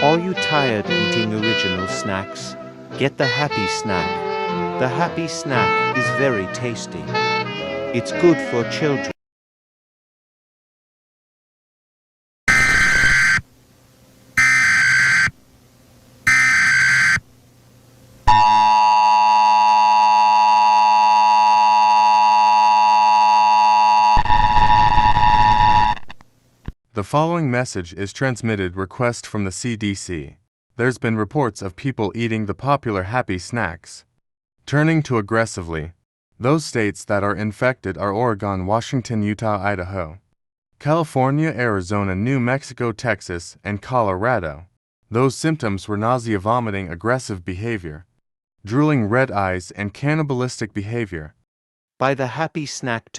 Are you tired eating original snacks? Get the Happy Snack. The Happy Snack is very tasty. It's good for children. The following message is transmitted request from the CDC. There's been reports of people eating the popular Happy Snacks. Turning to aggressively. Those states that are infected are Oregon, Washington, Utah, Idaho, California, Arizona, New Mexico, Texas, and Colorado. Those symptoms were nausea, vomiting, aggressive behavior, drooling, red eyes, and cannibalistic behavior. Buy the Happy Snack today.